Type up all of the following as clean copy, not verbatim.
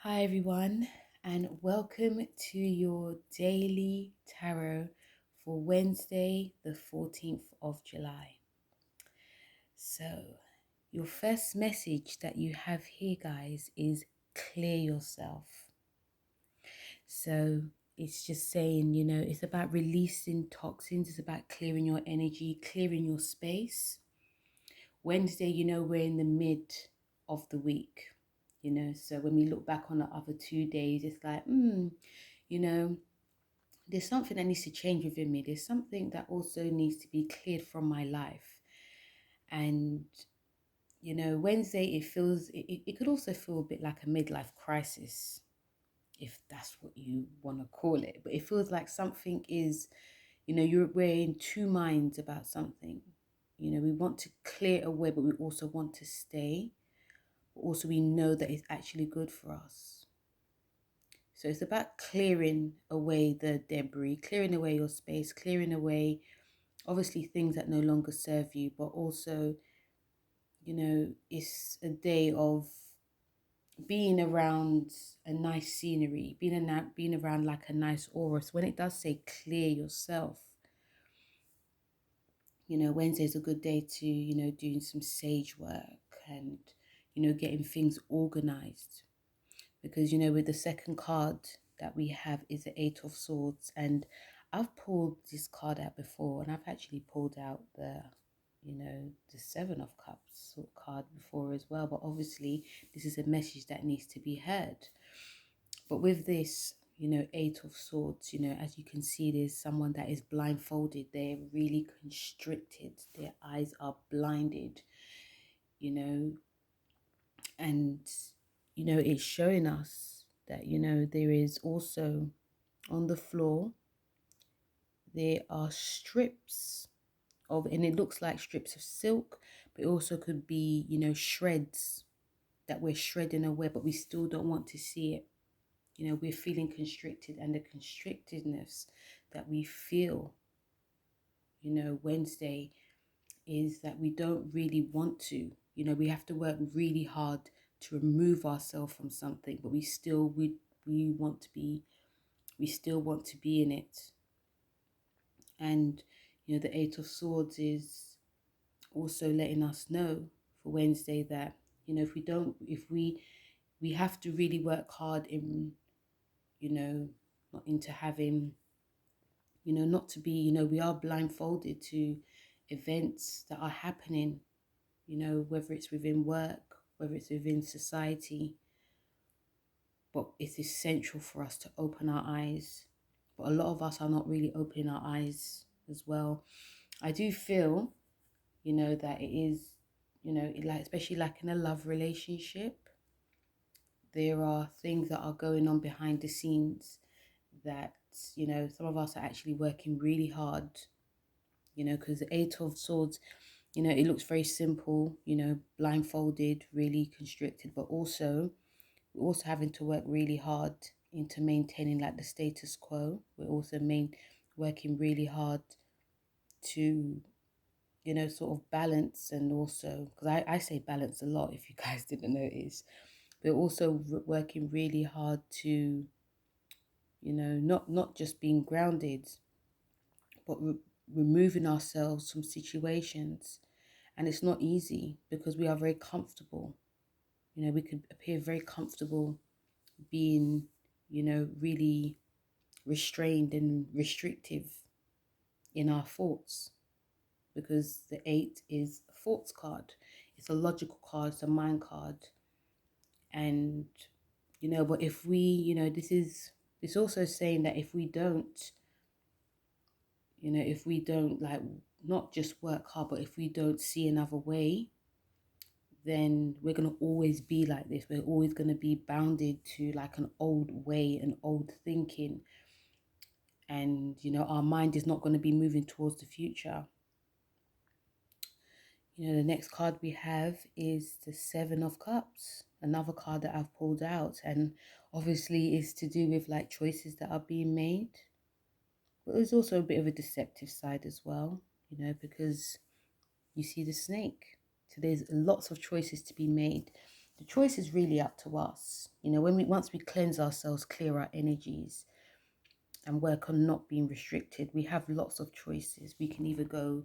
Hi, everyone, and welcome to your daily tarot for Wednesday, the 14th of July. So, your first message that you have here, guys, is clear yourself. So, it's just saying, it's about releasing toxins, it's about clearing your energy, clearing your space. Wednesday, we're in the mid of the week, so when we look back on the other 2 days, it's like, you know, there's something that needs to change within me. There's something that also needs to be cleared from my life. And, Wednesday, it could also feel a bit like a midlife crisis, if that's what you want to call it. But it feels like something is, we're in two minds about something. We want to clear away, but we also want to stay. But also we know that it's actually good for us. So it's about clearing away the debris, clearing away your space, clearing away obviously things that no longer serve you, but also, it's a day of being around a nice scenery, being around like a nice aura. So when it does say clear yourself, Wednesday's a good day to, doing some sage work and, getting things organized. Because, with the second card that we have is the Eight of Swords. And I've pulled this card out before, and I've actually pulled out the Seven of Cups card before as well. But obviously, this is a message that needs to be heard. But with this, Eight of Swords, as you can see, there's someone that is blindfolded. They're really constricted. Their eyes are blinded, and, it's showing us that, there is also on the floor, there are strips of, and it looks like strips of silk, but it also could be, shreds that we're shredding away, but we still don't want to see it. We're feeling constricted, and the constrictedness that we feel, Wednesday, is that we don't really want to. We have to work really hard to remove ourselves from something, but we want to be, we still want to be in it. And the Eight of Swords is also letting us know for Wednesday that, if we have to really work hard in, not into having, not to be, we are blindfolded to events that are happening, whether it's within work, whether it's within society. But it's essential for us to open our eyes. But a lot of us are not really opening our eyes as well. I do feel, that it is, like, especially like in a love relationship, there are things that are going on behind the scenes that, some of us are actually working really hard, because the Eight of Swords, it looks very simple, blindfolded, really constricted, but also we're also having to work really hard into maintaining like the status quo. We're also working really hard to, sort of balance, and also, because I say balance a lot, if you guys didn't notice, we're also working really hard to, not just being grounded, but removing ourselves from situations. And it's not easy because we are very comfortable. We could appear very comfortable being, really restrained and restrictive in our thoughts, because the Eight is a thoughts card. It's a logical card, it's a mind card. And, but if we, it's also saying that if we don't, if we don't, like, not just work hard, but if we don't see another way, then we're going to always be like this. We're always going to be bounded to like an old way, an old thinking. And, our mind is not going to be moving towards the future. The next card we have is the Seven of Cups, another card that I've pulled out. And obviously is to do with like choices that are being made. But there's also a bit of a deceptive side as well, because you see the snake. So there's lots of choices to be made. The choice is really up to us. You know, when we once we cleanse ourselves, clear our energies, and work on not being restricted, we have lots of choices. We can either go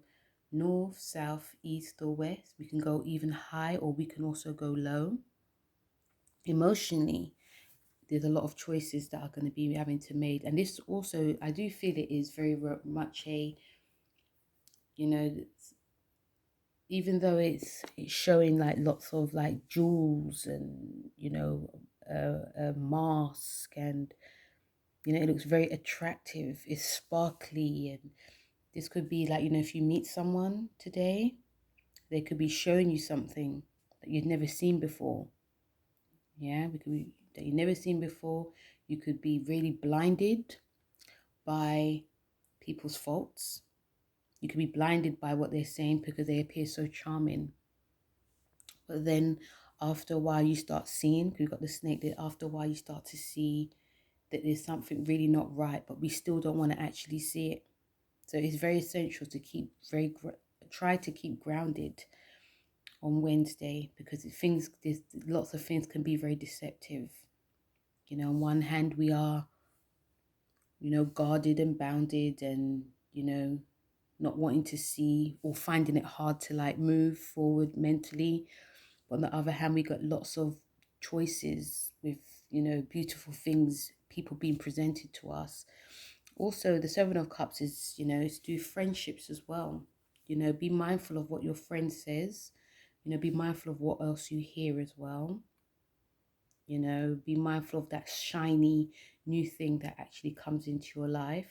north, south, east, or west. We can go even high, or we can also go low. Emotionally, there's a lot of choices that are going to be having to made, and this also, I do feel it is very much a, you know, even though it's showing like lots of like jewels and, you know, a mask, and, you know, it looks very attractive, it's sparkly, and this could be like, you know, if you meet someone today, they could be showing you something that you'd never seen before. Yeah, we could be that you've never seen before. You could be really blinded by people's faults. You could be blinded by what they're saying because they appear so charming. But then after a while you start seeing, we've got the snake there, after a while you start to see that there's something really not right, but we still don't want to actually see it. So it's very essential to keep try to keep grounded on Wednesday, because there's lots of things can be very deceptive. You know, on one hand we are, you know, guarded and bounded, and, you know, not wanting to see or finding it hard to like move forward mentally. But on the other hand, we got lots of choices with, you know, beautiful things, people being presented to us. Also, the Seven of Cups is, you know, it's do friendships as well. You know, be mindful of what your friend says. You know, be mindful of what else you hear as well. You know, be mindful of that shiny new thing that actually comes into your life.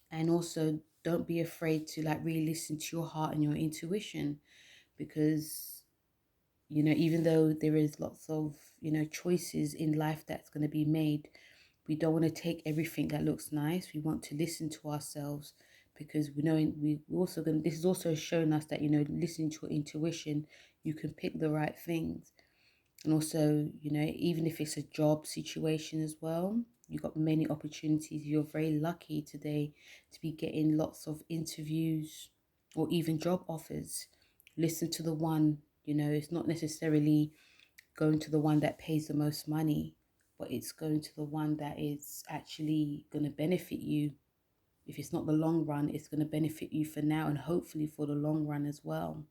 And also, don't be afraid to like really listen to your heart and your intuition, because, you know, even though there is lots of, you know, choices in life that's going to be made, we don't want to take everything that looks nice. We want to listen to ourselves, because we know we also going, this is also showing us that, you know, listening to your intuition, you can pick the right things. And also, you know, even if it's a job situation as well, you've got many opportunities. You're very lucky today to be getting lots of interviews or even job offers. Listen to the one, you know, it's not necessarily going to the one that pays the most money, but it's going to the one that is actually going to benefit you. If it's not the long run, it's going to benefit you for now and hopefully for the long run as well.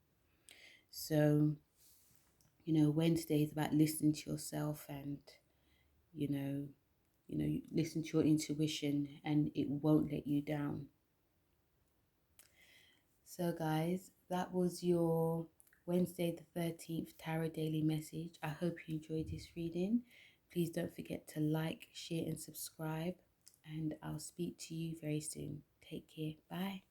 So, you know, Wednesday is about listening to yourself, and, you know, you listen to your intuition and it won't let you down. So guys, that was your Wednesday the 13th Tarot Daily Message. I hope you enjoyed this reading. Please don't forget to like, share and subscribe, and I'll speak to you very soon. Take care. Bye.